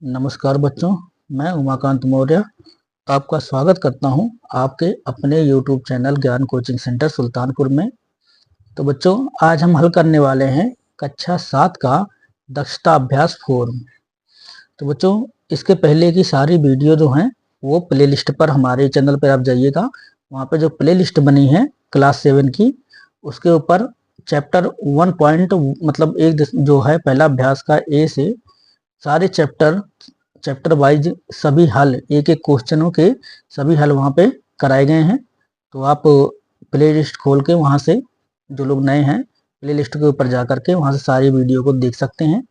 नमस्कार बच्चों, मैं उमाकांत मौर्य आपका स्वागत करता हूं आपके अपने YouTube चैनल ज्ञान कोचिंग सेंटर सुल्तानपुर में। तो बच्चों, आज हम हल करने वाले हैं कक्षा 7 का दक्षता अभ्यास 4। तो बच्चों, इसके पहले की सारी वीडियो जो हैं वो प्लेलिस्ट पर हमारे चैनल पर आप जाइएगा। वहाँ पे जो प्लेलिस्ट बनी है क्लास 7 की, उसके ऊपर चैप्टर 1 पॉइंट मतलब एक जो है पहला अभ्यास का ए से सारे चैप्टर वाइज सभी हल, एक एक क्वेश्चनों के सभी हल वहाँ पे कराए गए हैं। तो आप प्ले लिस्ट खोल के वहाँ से, जो लोग नए हैं, प्ले लिस्ट के ऊपर जा करके वहाँ से सारी वीडियो को देख सकते हैं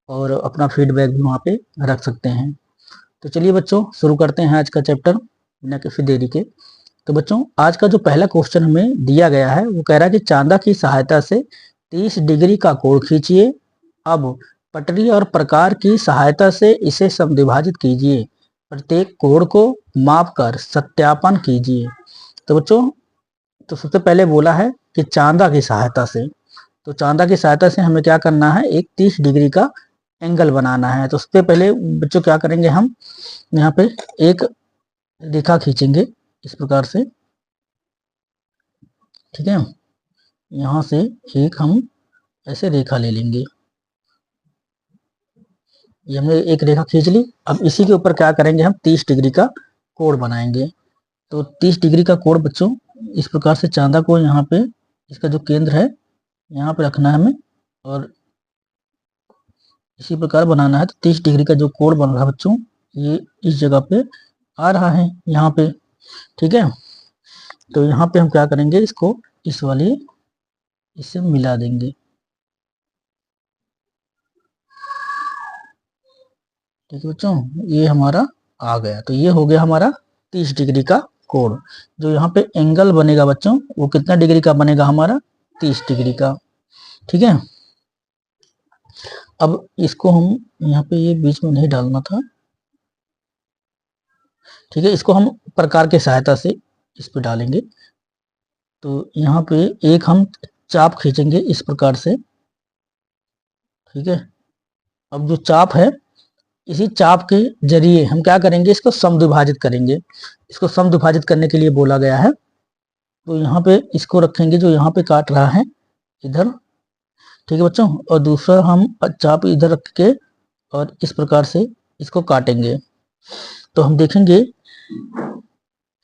और अपना फीडबैक भी वहाँ पे रख सकते हैं। तो चलिए बच्चों, शुरू करते हैं आज का चैप्टर बिना किसी देरी के। तो बच्चों, आज का जो पहला क्वेश्चन हमें दिया गया है वो कह रहा है कि चांदा की सहायता से 30 डिग्री का कोण खींचिए। अब पटरी और प्रकार की सहायता से इसे समद्विभाजित कीजिए। प्रत्येक कोण को मापकर सत्यापन कीजिए। तो बच्चों, तो सबसे पहले बोला है कि चांदा की सहायता से, तो चांदा की सहायता से हमें क्या करना है, एक 30 डिग्री का एंगल बनाना है। तो सबसे पहले बच्चों क्या करेंगे, हम यहाँ पे एक रेखा खींचेंगे इस प्रकार से, ठीक है। यहाँ से एक हम ऐसे रेखा ले लेंगे, ये हमने एक रेखा खींच ली। अब इसी के ऊपर क्या करेंगे, हम 30 डिग्री का कोण बनाएंगे। तो 30 डिग्री का कोण बच्चों इस प्रकार से, चांदा को यहाँ पे इसका जो केंद्र है यहाँ पे रखना है हमें और इसी प्रकार बनाना है। तो 30 डिग्री का जो कोण बन रहा है बच्चों, ये इस जगह पे आ रहा है यहाँ पे, ठीक है। तो यहाँ पे हम क्या करेंगे, इसको इस वाली इससे मिला देंगे, ठीक है बच्चों। ये हमारा आ गया। तो ये हो गया हमारा 30 डिग्री का कोण। जो यहाँ पे एंगल बनेगा बच्चों, वो कितना डिग्री का बनेगा, हमारा 30 डिग्री का, ठीक है। अब इसको हम यहाँ पे ये बीच में नहीं डालना था, ठीक है। इसको हम प्रकार के सहायता से इस पे डालेंगे। तो यहाँ पे एक हम चाप खींचेंगे इस प्रकार से, ठीक है। अब जो चाप है, इसी चाप के जरिए हम क्या करेंगे, इसको समद्विभाजित करेंगे। इसको समद्विभाजित करने के लिए बोला गया है। तो यहाँ पे इसको रखेंगे, जो यहाँ पे काट रहा है इधर, ठीक है बच्चों। और दूसरा हम चाप इधर रख के और इस प्रकार से इसको काटेंगे। तो हम देखेंगे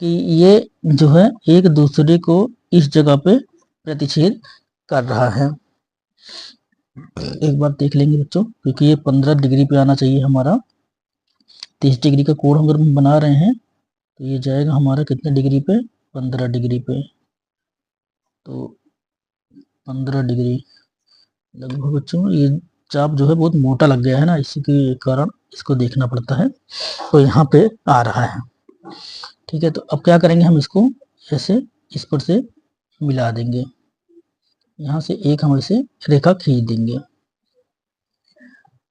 कि ये जो है एक दूसरे को इस जगह पे प्रतिच्छेद कर रहा है। एक बार देख लेंगे बच्चों, क्योंकि ये 15 डिग्री पे आना चाहिए हमारा। 30 डिग्री का कोण अगर हम बना रहे हैं तो ये जाएगा हमारा कितने डिग्री पे, 15 डिग्री पे। तो 15 डिग्री लगभग बच्चों, ये चाप जो है बहुत मोटा लग गया है ना, इसी के कारण इसको देखना पड़ता है। तो यहाँ पे आ रहा है, ठीक है। तो अब क्या करेंगे, हम इसको ऐसे इस पर से मिला देंगे। यहाँ से एक हम ऐसे रेखा खींच देंगे।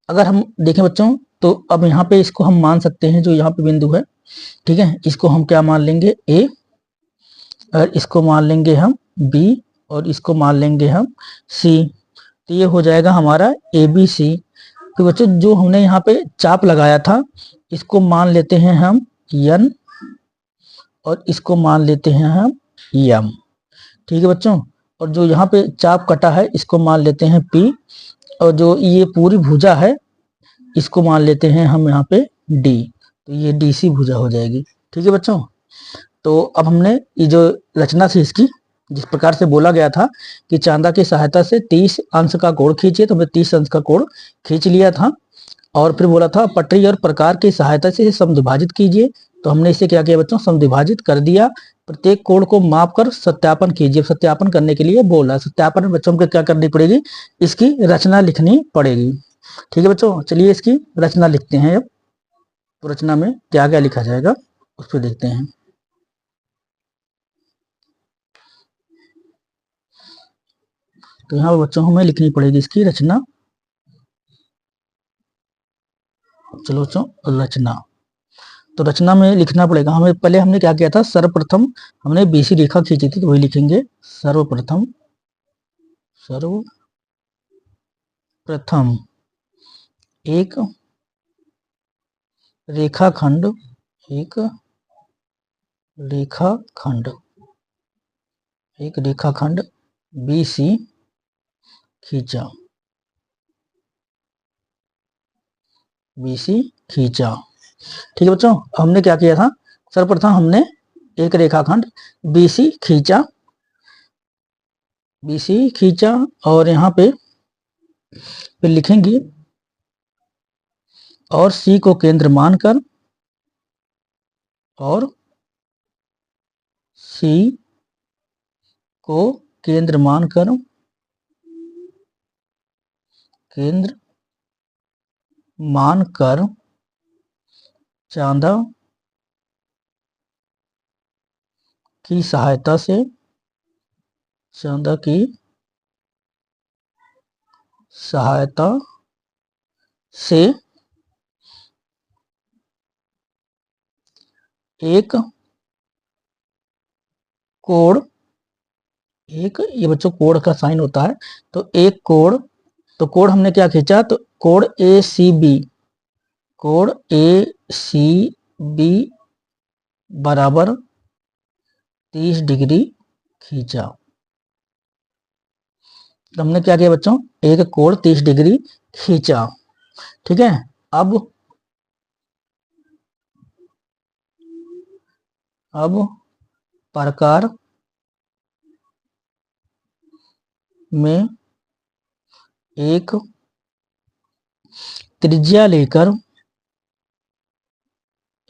अगर हम देखें बच्चों, तो अब यहाँ पे इसको हम मान सकते हैं, जो यहाँ पे बिंदु है, ठीक है, इसको हम क्या मान लेंगे, ए, और इसको मान लेंगे हम बी, और इसको मान लेंगे हम सी। तो ये हो जाएगा हमारा ए बी सी। तो बच्चों, जो हमने यहाँ पे चाप लगाया था, इसको मान लेते हैं हम एन, और इसको मान लेते हैं हम एम, ठीक है बच्चों। और जो यहाँ पे चाप कटा है, इसको मान लेते हैं पी, और जो ये पूरी भुजा है, इसको मान लेते हैं हम यहाँ पे डी। तो ये डी सी भुजा हो जाएगी, ठीक है बच्चों। तो अब हमने ये जो रचना थी इसकी, जिस प्रकार से बोला गया था कि चांदा की सहायता से 30 अंश का कोण खींचिए, तो हमने 30 अंश का कोण खींच लिया था। और फिर बोला था पटरी और प्रकार की सहायता से समद्विभाजित कीजिए। तो हमने इसे क्या किया बच्चों, समद्विभाजित कर दिया। प्रत्येक कोण को माप कर सत्यापन कीजिए। सत्यापन करने के लिए बोला, सत्यापन में बच्चों को क्या करनी पड़ेगी, इसकी रचना लिखनी पड़ेगी, ठीक है बच्चों। चलिए इसकी रचना लिखते हैं अब। तो रचना में क्या क्या लिखा जाएगा उस पर देखते हैं। तो यहाँ पर बच्चों हमें लिखनी पड़ेगी इसकी रचना। चलो बच्चों, रचना, तो रचना में लिखना पड़ेगा हमें। पहले हमने क्या किया था, सर्वप्रथम हमने बीसी रेखा खींची थी, तो वही लिखेंगे। सर्वप्रथम, सर्वप्रथम एक रेखाखंड, एक रेखाखंड, एक रेखाखंड BC खींचा, BC खींचा। ठीक है बच्चों, हमने क्या किया था, सर्वप्रथम हमने एक रेखाखंड BC खींचा, BC खींचा, और यहाँ पे फिर लिखेंगे और C को केंद्र मानकर, और C को केंद्र मानकर, केंद्र मानकर चांदा की सहायता से, चांदा की सहायता से एक कोण, एक, ये बच्चों कोण का साइन होता है, तो एक कोण, तो कोण हमने क्या खींचा, तो कोण ACB, कोण ACB बराबर 30 डिग्री खींचा। तो हमने क्या किया बच्चों, एक कोण 30 डिग्री खींचा। ठीक है, अब प्रकार में एक त्रिज्या लेकर,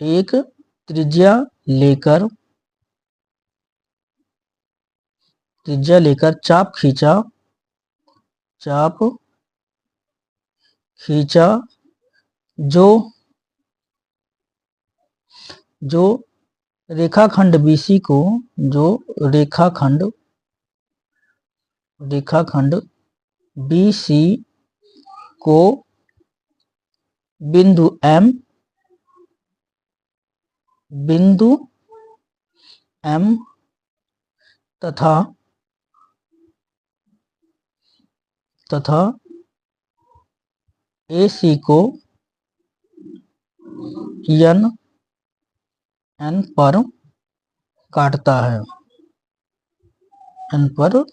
एक त्रिज्या लेकर, त्रिज्या लेकर चाप खींचा, चाप खींचा, जो जो रेखाखंड BC को, जो रेखाखंड BC को बिंदु M तथा AC को N पर काटता है, N पर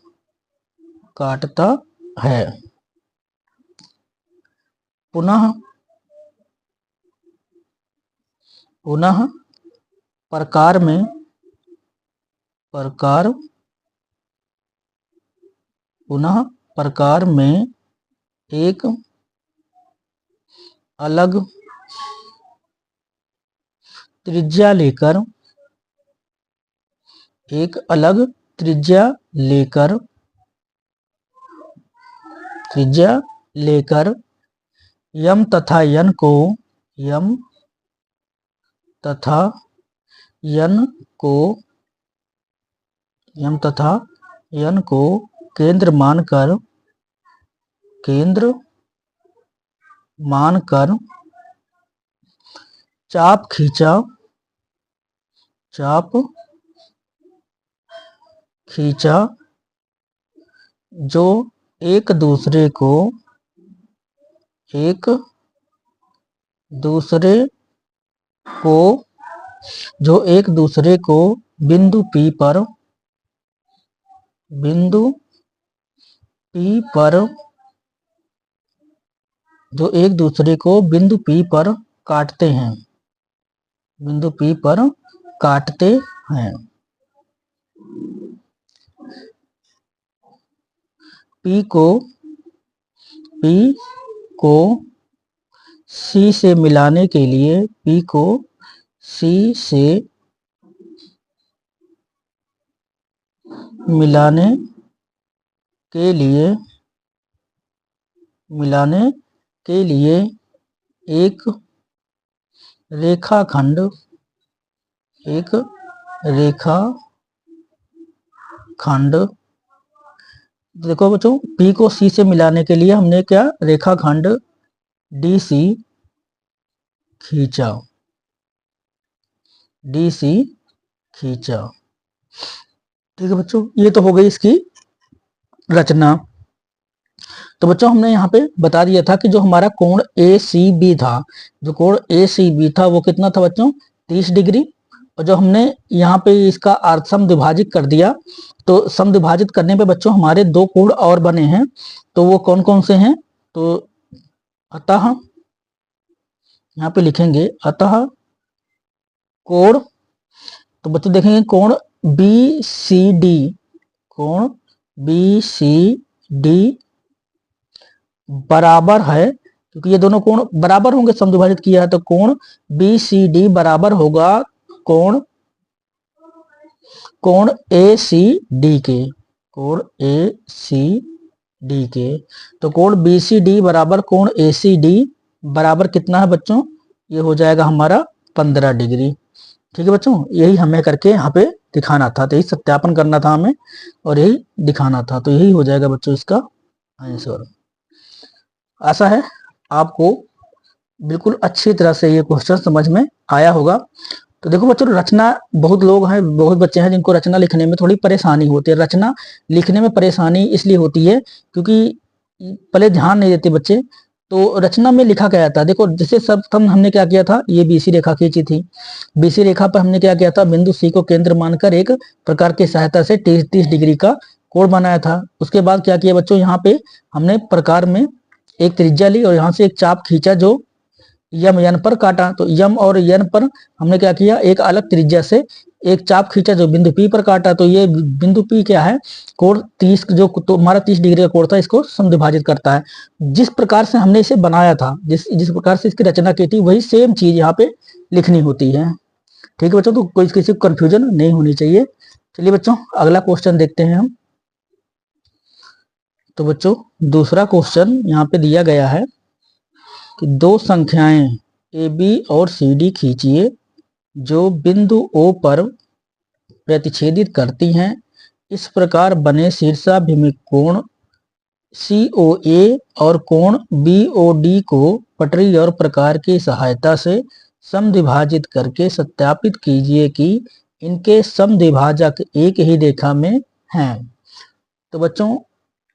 काटता है। पुनः प्रकार में एक अलग त्रिज्या लेकर, एक अलग त्रिज्या लेकर M तथा N को, M तथा N को केंद्र मानकर चाप खींचा, जो एक दूसरे को बिंदु P पर काटते हैं, बिंदु P पर काटते हैं। P को C से मिलाने के लिए, P को C से मिलाने के लिए एक रेखाखंड देखो बच्चों, P को C से मिलाने के लिए हमने क्या, रेखाखंड DC खींचा, ठीक है बच्चों, ये तो हो गई इसकी रचना। तो बच्चों हमने यहाँ पे बता दिया था कि जो हमारा कोण ACB था, जो कोण ACB था वो कितना था बच्चों, 30 डिग्री। और जो हमने यहाँ पे इसका अर्ध समद्विभाजित कर दिया, तो समद्विभाजित करने पे बच्चों हमारे दो कोण और बने हैं, तो वो कौन कौन से हैं, तो अतः यहाँ पे लिखेंगे अतः कोण, तो बच्चों देखेंगे कोण BCD, कोण BCD बराबर है, क्योंकि ये दोनों कोण बराबर होंगे, समद्विभाजित किया है, तो कोण BCD बराबर होगा कोण ACD के, कोण ACD के। तो कोण BCD बराबर कोण ACD बराबर कितना है बच्चों, ये हो जाएगा हमारा 15 डिग्री। ठीक है बच्चों, यही हमें करके यहाँ पे दिखाना था, तो यही सत्यापन करना था हमें और यही दिखाना था, तो यही हो जाएगा बच्चों इसका आंसर। आशा है आपको बिल्कुल अच्छी तरह से ये क्वेश्चन समझ में आया होगा। तो देखो बच्चों, रचना बहुत लोग हैं, बहुत बच्चे हैं जिनको रचना लिखने में थोड़ी परेशानी होती है। रचना लिखने में परेशानी इसलिए होती है क्योंकि पहले ध्यान नहीं देते बच्चे। तो रचना में लिखा क्या था, देखो जैसे सर्वप्रथम हमने क्या किया था, ये BC रेखा खींची थी। BC रेखा पर हमने क्या किया था, बिंदु C को केंद्र मानकर एक प्रकार की सहायता से 30 डिग्री का कोण बनाया था। उसके बाद क्या किया बच्चों, यहाँ पे हमने प्रकार में एक त्रिज्या ली और यहाँ से एक चाप खींचा जो यम एन पर काटा। तो यम और एन पर हमने क्या किया, एक अलग त्रिज्या से एक चाप खींचा जो बिंदु P पर काटा। तो ये बिंदु P क्या है, कोण 30, जो तो हमारा 30 डिग्री का कोण था, इसको समद्विभाजित करता है। जिस प्रकार से हमने इसे बनाया था, जिस प्रकार से इसकी रचना की थी, वही सेम चीज यहाँ पे लिखनी होती है। ठीक है बच्चों, तो कोई किसी को कंफ्यूजन नहीं होनी चाहिए। चलिए बच्चों, अगला क्वेश्चन देखते हैं हम। तो बच्चों दूसरा क्वेश्चन यहाँ पे दिया गया है कि दो संख्याएं AB और CD खींचिए जो बिंदु O पर प्रतिच्छेदित करती हैं। इस प्रकार बने शीर्षाभिमुख कोण COA और कोण BOD को पटरी और प्रकार की सहायता से समद्विभाजित करके सत्यापित कीजिए कि इनके समद्विभाजक एक ही रेखा में हैं। तो बच्चों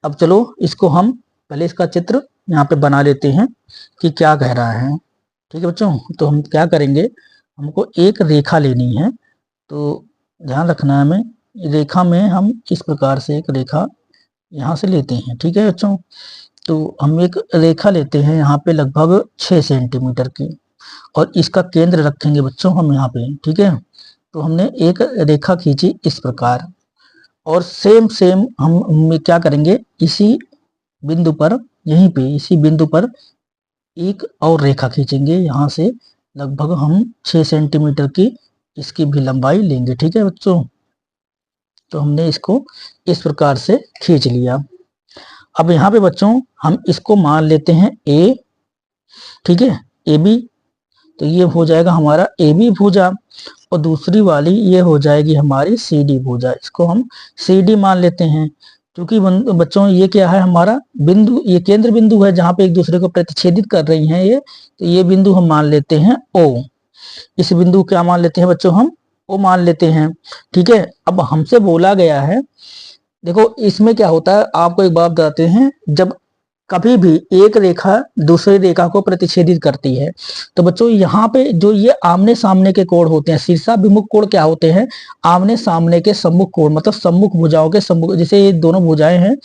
अब चलो इसको हम पहले इसका चित्र यहाँ पे बना लेते हैं कि क्या कह रहा है। ठीक है बच्चों, तो हम क्या करेंगे, हमको एक रेखा लेनी है। तो ध्यान रखना है हमें, रेखा में हम इस प्रकार से एक रेखा यहाँ से लेते हैं। ठीक है बच्चों, तो हम एक रेखा लेते हैं यहाँ पे लगभग 6 सेंटीमीटर की, और इसका केंद्र रखेंगे बच्चों हम यहाँ पे। ठीक है, तो हमने एक रेखा खींची इस प्रकार, और सेम हम क्या करेंगे, इसी बिंदु पर, यहीं पे इसी बिंदु पर एक और रेखा खींचेंगे। यहाँ से लगभग हम 6 सेंटीमीटर की इसकी भी लंबाई लेंगे। ठीक है बच्चों, तो हमने इसको इस प्रकार से खींच लिया। अब यहाँ पे बच्चों हम इसको मान लेते हैं A। ठीक है, AB, तो ये हो जाएगा हमारा AB भुजा, और दूसरी वाली ये हो जाएगी हमारी CD भुजा। इसको हम CD मान लेते हैं, क्योंकि बच्चों ये क्या है, हमारा बिंदु, ये केंद्र बिंदु है जहां पे एक दूसरे को प्रतिच्छेदित कर रही हैं ये। तो ये बिंदु हम मान लेते हैं O। इस बिंदु क्या मान लेते हैं बच्चों, हम O मान लेते हैं। ठीक है, अब हमसे बोला गया है, देखो इसमें क्या होता है, आपको एक बात बताते हैं, जब कभी भी एक रेखा दूसरी रेखा को प्रतिच्छेदित करती है, तो बच्चों यहाँ पे जो ये आमने सामने के कोण होते हैं, शीर्षाभिमुख कोण क्या होते हैं, आमने सामने के सम्मुख कोण, मतलब सम्मुख भुजाओं के सम्मुख, जैसे ये दोनों भुजाएं हैं,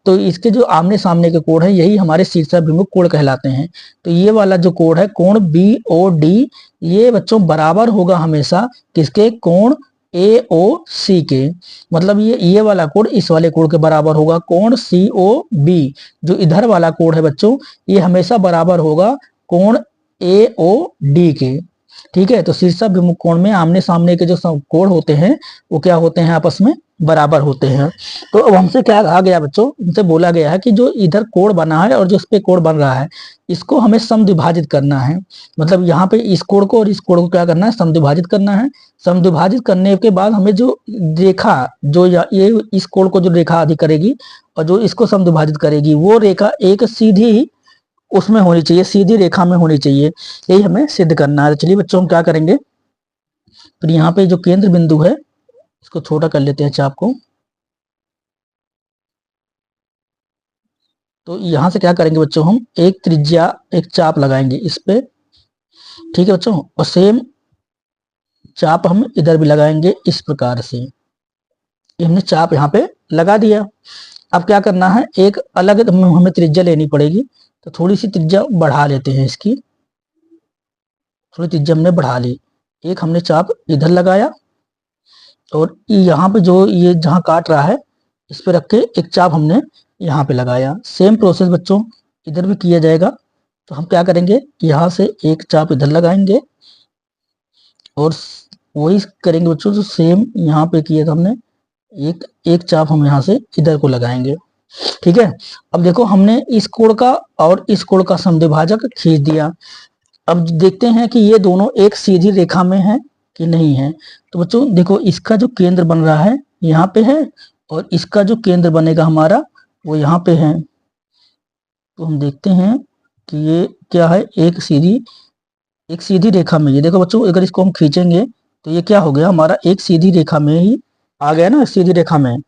तो इसके जो आमने सामने के कोण है यही हमारे शीर्षाभिमुख कोण कहलाते हैं। तो ये वाला जो कोण है कोण BOD, ये बच्चों बराबर होगा हमेशा किसके, कोण AOC के। मतलब ये वाला कोण इस वाले कोण के बराबर होगा, कोण COB, जो इधर वाला कोण है बच्चों, ये हमेशा बराबर होगा कोण AOD के। ठीक है, तो शीर्षाभिमुख कोण में आमने सामने के जो कोण होते हैं वो क्या होते हैं, आपस में बराबर होते हैं। तो अब हमसे क्या कहा गया बच्चों, हमसे बोला गया है कि जो इधर कोण बना है और जो इस पे कोण बन रहा है, इसको हमें समद्विभाजित करना है। मतलब यहाँ पे इस कोण को और इस कोण को क्या करना है, समद्विभाजित करना है। समद्विभाजित करने के बाद हमें जो रेखा, जो ये इस कोण को जो रेखा आदि करेगी और जो इसको समद्विभाजित करेगी, वो रेखा एक सीधी उसमें होनी चाहिए, सीधी रेखा में होनी चाहिए। यही हमें सिद्ध करना है। चलिए बच्चों हम क्या करेंगे, फिर यहाँ पे जो केंद्र बिंदु है इसको छोटा कर लेते हैं चाप को। तो यहाँ से क्या करेंगे बच्चों, हम एक त्रिज्या, एक चाप लगाएंगे इस पे, ठीक है बच्चों, और सेम चाप हम इधर भी लगाएंगे इस प्रकार से। ये हमने चाप यहाँ पे लगा दिया। अब क्या करना है, एक अलग हमें त्रिज्या लेनी पड़ेगी, तो थोड़ी सी त्रिज्या बढ़ा लेते हैं इसकी, थोड़ी त्रिज्या हमने बढ़ा ली। एक हमने चाप इधर लगाया और यहाँ पे जो ये जहाँ काट रहा है इस पे रख के एक चाप हमने यहाँ पे लगाया। सेम प्रोसेस बच्चों इधर भी किया जाएगा। तो हम क्या करेंगे, यहाँ से एक चाप इधर लगाएंगे और वही करेंगे बच्चों जो सेम यहाँ पे किया था हमने, एक एक चाप हम यहाँ से इधर को लगाएंगे, ठीक है। अब देखो हमने इस कोण का और इस कोण का समद्विभाजक खींच दिया। अब देखते हैं कि ये दोनों एक सीधी रेखा में है कि नहीं है। तो बच्चों देखो इसका जो केंद्र बन रहा है यहाँ पे है और इसका जो केंद्र बनेगा हमारा वो यहाँ पे है। तो हम देखते हैं कि ये क्या है, एक सीधी रेखा में। ये देखो बच्चों अगर इसको हम खींचेंगे तो ये क्या हो गया हमारा, एक सीधी रेखा में ही आ गया ना, सीधी रेखा में।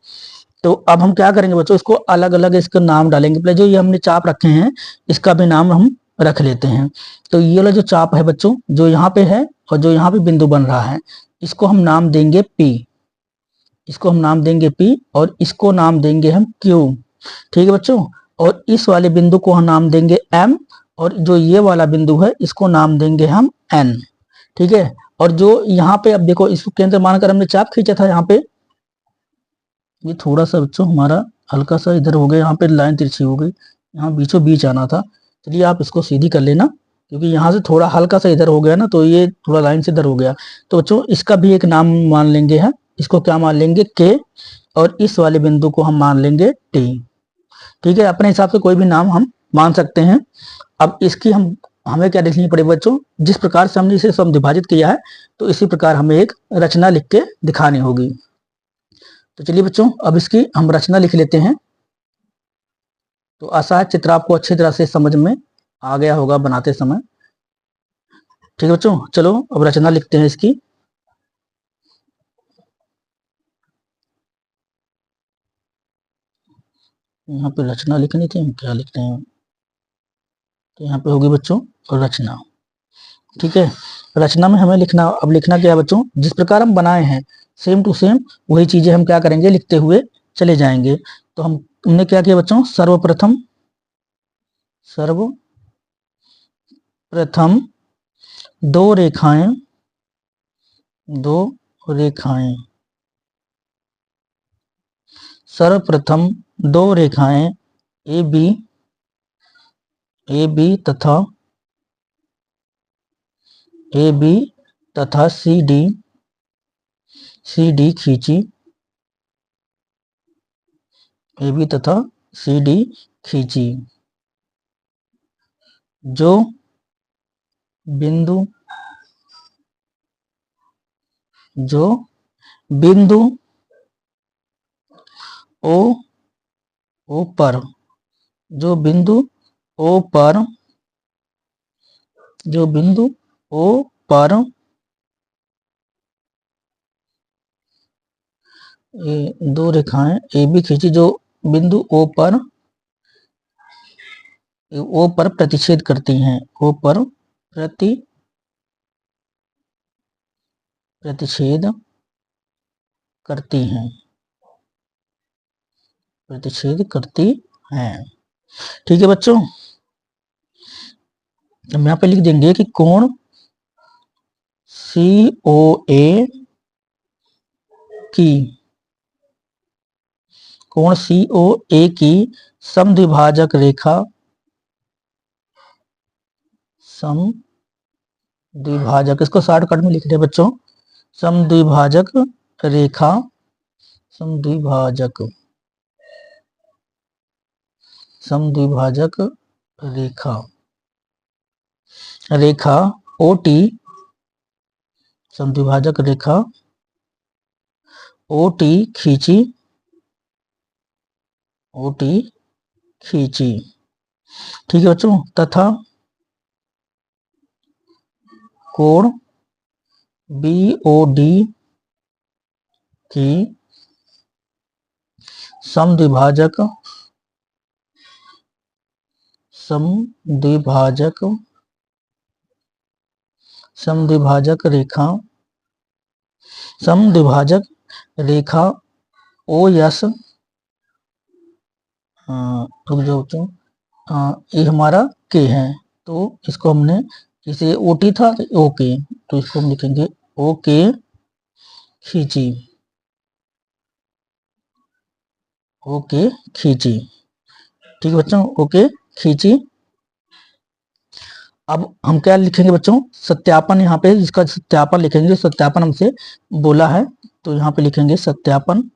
तो अब हम क्या करेंगे बच्चों, इसको अलग अलग इसका नाम डालेंगे। पहले जो ये हमने चाप रखे हैं इसका भी नाम हम रख लेते हैं। तो ये वाला जो चाप है बच्चों, जो यहाँ पे है और जो यहाँ पे बिंदु बन रहा है, इसको हम नाम देंगे P, इसको हम नाम देंगे P और इसको नाम देंगे हम Q, ठीक है बच्चों। और इस वाले बिंदु को हम नाम देंगे M और जो ये वाला बिंदु है इसको नाम देंगे हम N, ठीक है। और जो यहाँ पे अब देखो इसको केंद्र मानकर हमने चाप खींचा था यहाँ पे, ये थोड़ा सा बच्चों हमारा हल्का सा इधर हो गया, यहाँ पे लाइन तिरछी हो गई, यहाँ बीचों बीच आना था। चलिए आप इसको सीधी कर लेना, क्योंकि यहाँ से थोड़ा हल्का सा इधर हो गया ना, तो ये थोड़ा लाइन से इधर हो गया। तो बच्चों इसका भी एक नाम मान लेंगे हम, इसको क्या मान लेंगे K और इस वाले बिंदु को हम मान लेंगे T, ठीक है। अपने हिसाब से कोई भी नाम हम मान सकते हैं। अब इसकी हमें क्या लिखनी पड़ेगी बच्चों, जिस प्रकार से हमने इसे समद्विभाजित किया है तो इसी प्रकार हमें एक रचना लिख के दिखानी होगी। तो चलिए बच्चों अब इसकी हम रचना लिख लेते हैं। तो आशा है चित्र आपको अच्छी तरह से समझ में आ गया होगा बनाते समय, ठीक है बच्चों। चलो अब रचना लिखते हैं इसकी। यहाँ पे रचना लिखनी थी, हम क्या लिखते हैं, तो यहाँ पे होगी बच्चों रचना, ठीक है। रचना में हमें लिखना, अब लिखना क्या है बच्चों, जिस प्रकार हम बनाए हैं सेम टू सेम वही चीजें हम क्या करेंगे, लिखते हुए चले जाएंगे। तो हमने क्या किया बच्चों, सर्वप्रथम दो रेखाएं सर्वप्रथम दो रेखाएं ए बी तथा सी डी खींची, ए बी तथा सी डी खींची। जो बिंदु ओ पर जो बिंदु ओ पर दो रेखाएं ए बी खींची, जो बिंदु ओ पर प्रतिच्छेद करती हैं, ओ पर प्रतिच्छेद करती हैं, ठीक है बच्चों। हम यहाँ पे लिख देंगे कि कोण COA की समद्विभाजक रेखा इसको शॉर्टकट में लिख रहे बच्चों, समद्विभाजक रेखा OT, समद्विभाजक रेखा OT खींची, ठीक है बच्चों। तथा कोण BOD की समद्विभाजक समद्विभाजक रेखा ओ यस, रुक जाओ बच्चों, ये हमारा के है, तो इसको हमने इसे ओटी था ओके, तो इसको हम लिखेंगे ओके खींची, ओके खींची। ठीक है बच्चों, ओके खींची। अब हम क्या लिखेंगे बच्चों, सत्यापन, यहाँ पे इसका सत्यापन लिखेंगे, सत्यापन हमसे बोला है, तो यहाँ पे लिखेंगे सत्यापन।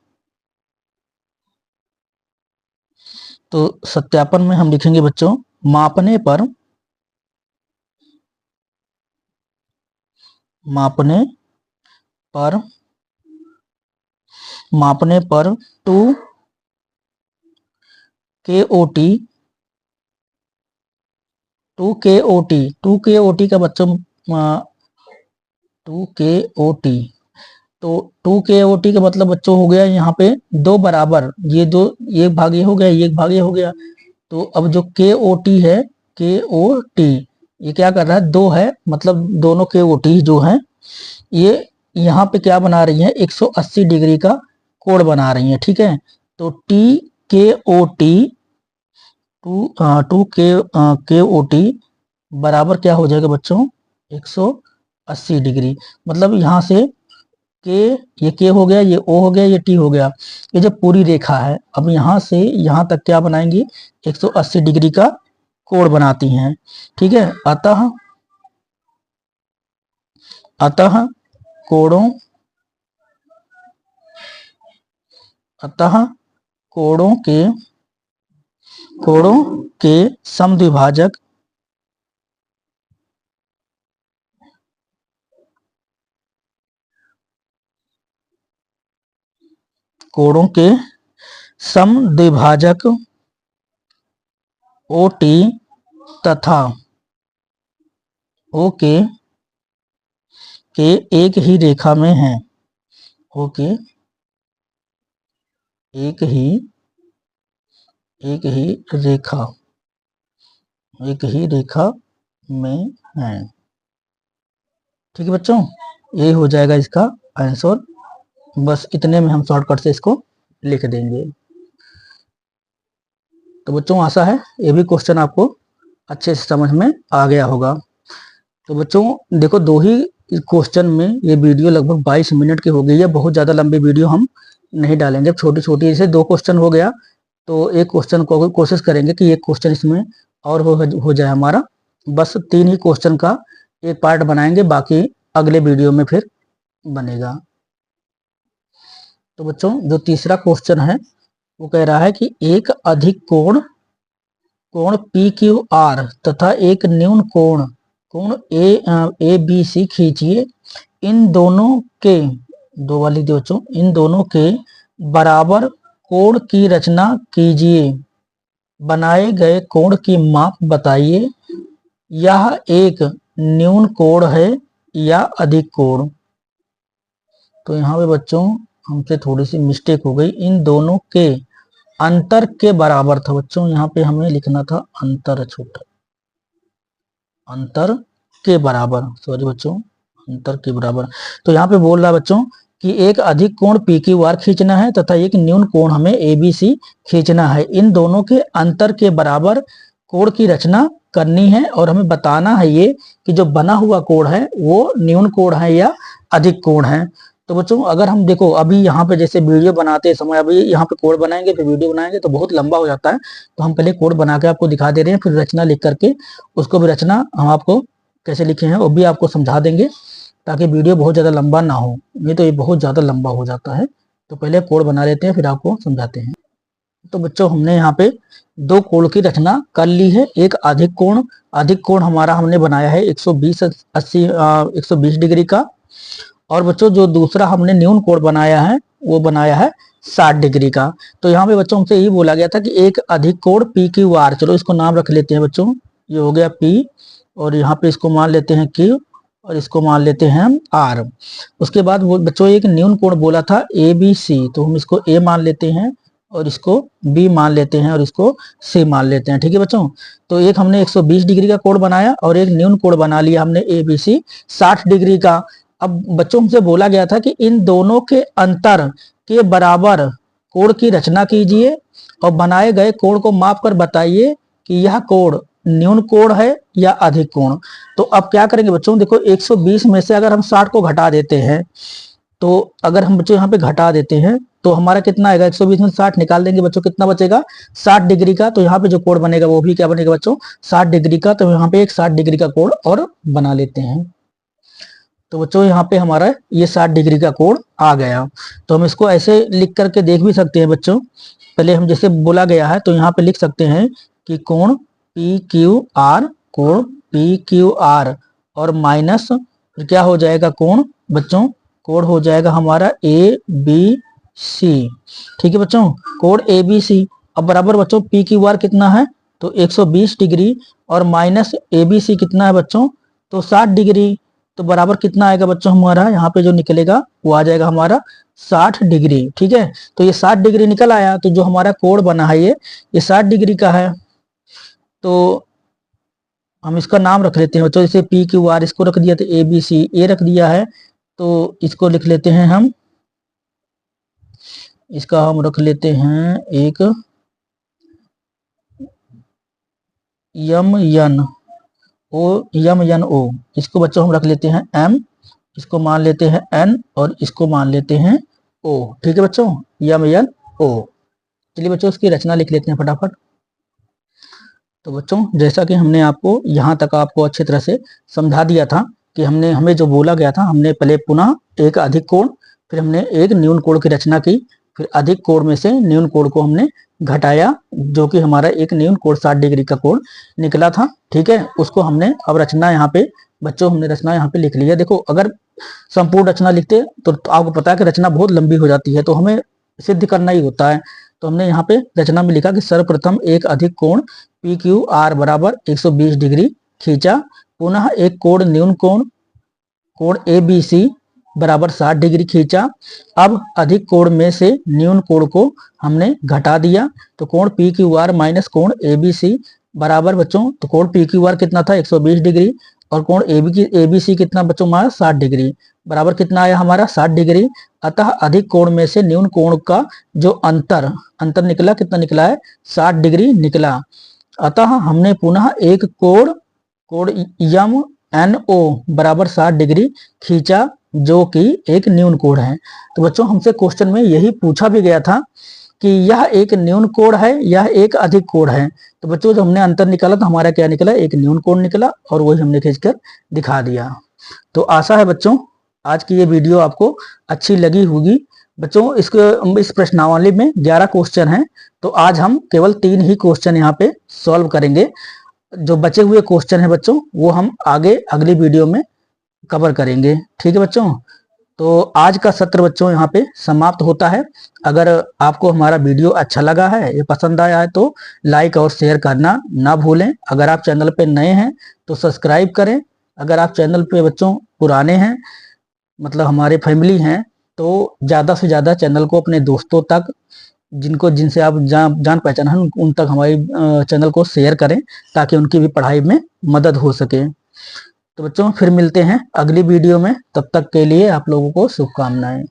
तो सत्यापन में हम लिखेंगे बच्चों, मापने पर टू के ओ टी का बच्चों 2KOT, तो 2KOT का मतलब बच्चों हो गया यहाँ पे दो बराबर, ये दो, एक भाग ये हो गया, एक भाग ये हो गया, तो अब जो KOT है, KOT ये क्या कर रहा है, दो है, मतलब दोनों KOT जो है ये यहाँ पे क्या बना रही है, 180 डिग्री का कोण बना रही है। ठीक है, तो TKOT 2KOT बराबर क्या हो जाएगा बच्चों, 180 डिग्री, मतलब यहाँ से के, ये के हो गया, ये ओ हो गया, ये टी हो गया, ये जो पूरी रेखा है, अब यहाँ से यहाँ तक क्या बनाएंगी, 180 डिग्री का कोण बनाती हैं। ठीक है, अतः कोणों के समद्विभाजक OT तथा OK के एक ही रेखा में हैं, OK एक ही रेखा में है। ठीक है बच्चों, यही हो जाएगा इसका आंसर, बस इतने में हम शॉर्टकट से इसको लिख देंगे। तो बच्चों आशा है ये भी क्वेश्चन आपको अच्छे से समझ में आ गया होगा। तो बच्चों देखो, दो ही क्वेश्चन में ये वीडियो लगभग 22 मिनट की हो गई है, बहुत ज़्यादा लंबी वीडियो हम नहीं डालेंगे, छोटी छोटी, जैसे 2 क्वेश्चन हो गया तो एक क्वेश्चन को कोशिश करेंगे कि एक क्वेश्चन इसमें और हो जाए हमारा, बस 3 ही क्वेश्चन का एक पार्ट बनाएंगे, बाकी अगले वीडियो में फिर बनेगा। तो बच्चों जो तीसरा क्वेश्चन है वो कह रहा है कि एक अधिक कोण PQR तथा एक न्यून कोण ABC खींचिए, इन दोनों के, दो वाली दो बच्चों, इन दोनों के बराबर कोण की रचना कीजिए, बनाए गए कोण की माप बताइए, यह एक न्यून कोण है या अधिक कोण। तो यहाँ पे बच्चों हमसे थोड़ी सी मिस्टेक हो गई, इन दोनों के अंतर के बराबर था बच्चों, यहाँ पे हमें लिखना था अंतर, छोटा अंतर के बराबर, सॉरी बच्चों, अंतर के बराबर। तो यहाँ पे बोल रहा है बच्चों कि एक अधिक कोण PQR खींचना है तथा एक न्यून कोण हमें ABC खींचना है, इन दोनों के अंतर के बराबर कोण की रचना करनी है और हमें बताना है ये कि जो बना हुआ कोण है वो न्यून कोण है या अधिक कोण है। तो बच्चों अगर हम देखो अभी यहाँ पे जैसे वीडियो बनाते समय, अभी यहाँ पे कोड बनाएंगे फिर वीडियो बनाएंगे तो बहुत लंबा हो जाता है, तो हम पहले कोड बना के आपको दिखा दे रहे हैं, फिर रचना लिख करके उसको भी रचना हम आपको कैसे लिखे हैं वो भी आपको समझा देंगे, ताकि वीडियो बहुत ज़्यादा लंबा ना हो, नहीं तो ये बहुत ज़्यादा लंबा हो जाता है। तो पहले कोड बना लेते हैं फिर आपको समझाते हैं। तो बच्चों हमने यहाँ पे 2 कोण की रचना कर ली है, एक अधिक कोण हमारा हमने बनाया है 120 डिग्री का, और बच्चों जो दूसरा हमने न्यून कोण बनाया है वो बनाया है 60 डिग्री का। तो यहाँ पे बच्चों हमसे यही बोला गया था कि एक अधिक कोण PQR, चलो इसको नाम रख लेते हैं बच्चों, ये हो गया P, और यहाँ पे इसको मान लेते हैं Q और इसको मान लेते हैं हम R। उसके बाद वो बच्चों एक न्यून कोण बोला था ABC, तो हम इसको A मान लेते हैं और इसको बी मान लेते हैं और इसको सी मान लेते हैं। ठीक है बच्चों, तो एक हमने 120 डिग्री का कोण बनाया और एक न्यून कोण बना लिया हमने ए बी सी 60 डिग्री का। अब बच्चों हमसे बोला गया था कि इन दोनों के अंतर के बराबर कोण की रचना कीजिए और बनाए गए कोण को माप कर बताइए कि यह कोण न्यून कोण है या अधिक कोण। तो अब क्या करेंगे बच्चों, देखो 120 में से अगर हम 60 को घटा देते हैं, तो अगर हम बच्चों यहाँ पे घटा देते हैं तो हमारा कितना आएगा, 120 में 60 निकाल देंगे बच्चों, कितना बचेगा 60 डिग्री का। तो यहाँ पे जो कोण बनेगा वो भी क्या बनेगा बच्चों, 60 डिग्री का। तो यहाँ पे एक 60 डिग्री का कोण और बना लेते हैं। तो बच्चों यहाँ पे हमारा ये 60 डिग्री का कोण आ गया। तो हम इसको ऐसे लिख करके देख भी सकते हैं बच्चों। पहले हम जैसे बोला गया है तो यहाँ पे लिख सकते हैं कि कोण पी क्यू आर, कोण पी क्यू आर और माइनस फिर क्या हो जाएगा कोण बच्चों, कोण हो जाएगा हमारा ए बी सी। ठीक है बच्चों, कोण ए बी सी। अब बराबर बच्चों पी क्यू आर कितना है, तो 120 डिग्री और माइनस ए बी सी कितना है बच्चों, तो 60 डिग्री। तो बराबर कितना आएगा बच्चों हमारा, यहाँ पे जो निकलेगा वो आ जाएगा हमारा 60 डिग्री। ठीक है, तो ये 60 डिग्री निकल आया। तो जो हमारा कोण बना है ये 60 डिग्री का है। तो हम इसका नाम रख लेते हैं बच्चों, जैसे पी क्यू आर इसको रख दिया, तो ए बी सी ए रख दिया है, तो इसको लिख लेते हैं हम, इसका हम रख लेते हैं एक यम यन ओ, इसको बच्चों हम रख लेते हैं एम, इसको मान लेते हैं एन और इसको मान लेते हैं ओ। ठीक है बच्चों, यम यन ओ। चलिए बच्चों इसकी रचना लिख लेते हैं फटाफट। तो बच्चों जैसा कि हमने आपको यहाँ तक आपको अच्छी तरह से समझा दिया था कि हमें जो बोला गया था, हमने पहले पुनः एक अधिक कोण, फिर हमने एक न्यून कोण की रचना की, फिर अधिक कोण में से न्यून कोण को हमने घटाया, जो कि हमारा एक न्यून कोण 60 डिग्री का कोण निकला था। ठीक है, उसको हमने अब रचना यहाँ पे बच्चों हमने रचना यहाँ पे लिख लिया। देखो अगर संपूर्ण रचना लिखते तो आपको पता है कि रचना बहुत लंबी हो जाती है, तो हमें सिद्ध करना ही होता है। तो हमने यहाँ पे रचना में लिखा कि सर्वप्रथम एक अधिक कोण पी क्यू आर बराबर 120 डिग्री खींचा, पुनः एक कोण न्यून कोण ए बी सी बराबर 60 डिग्री खींचा। अब अधिक कोण में से न्यून कोण को हमने घटा दिया, तो कोण पी क्यू आर माइनस कोण ए बी सी बराबर बच्चों, तो कोण पी क्यू आर कितना था 120 डिग्री और कोण ए बी सी कितना बच्चों हमारा 60 डिग्री, बराबर कितना आया हमारा 60 डिग्री। अतः अधिक कोण में से न्यून कोण का जो अंतर निकला कितना निकला है 60 डिग्री निकला। अतः हमने पुनः एक कोण यम एन ओ बराबर 60 डिग्री खींचा, जो कि एक न्यून कोण है। तो बच्चों हमसे क्वेश्चन में यही पूछा भी गया था कि यह एक न्यून कोण है, यह एक अधिक कोण है। तो बच्चों जब हमने अंतर निकाला तो हमारा क्या निकला, एक न्यून कोण निकला और वही हमने खींचकर दिखा दिया। तो आशा है बच्चों आज की ये वीडियो आपको अच्छी लगी होगी। बच्चों इस प्रश्नावली में 11 क्वेश्चन हैं, तो आज हम केवल 3 ही क्वेश्चन यहाँ पे सॉल्व करेंगे। जो बचे हुए क्वेश्चन हैं बच्चों वो हम आगे अगली वीडियो में कवर करेंगे। ठीक है बच्चों, तो आज का सत्र बच्चों यहाँ पे समाप्त होता है। अगर आपको हमारा वीडियो अच्छा लगा है, ये पसंद आया है, तो लाइक और शेयर करना ना भूलें। अगर आप चैनल पे नए हैं तो सब्सक्राइब करें। अगर आप चैनल पे बच्चों पुराने हैं, मतलब हमारे फैमिली हैं, तो ज़्यादा से ज़्यादा चैनल को अपने दोस्तों तक, जिनसे आप जान पहचान हैं, उन तक हमारी चैनल को शेयर करें ताकि उनकी भी पढ़ाई में मदद हो सके। तो बच्चों फिर मिलते हैं अगली वीडियो में, तब तक के लिए आप लोगों को शुभकामनाएं।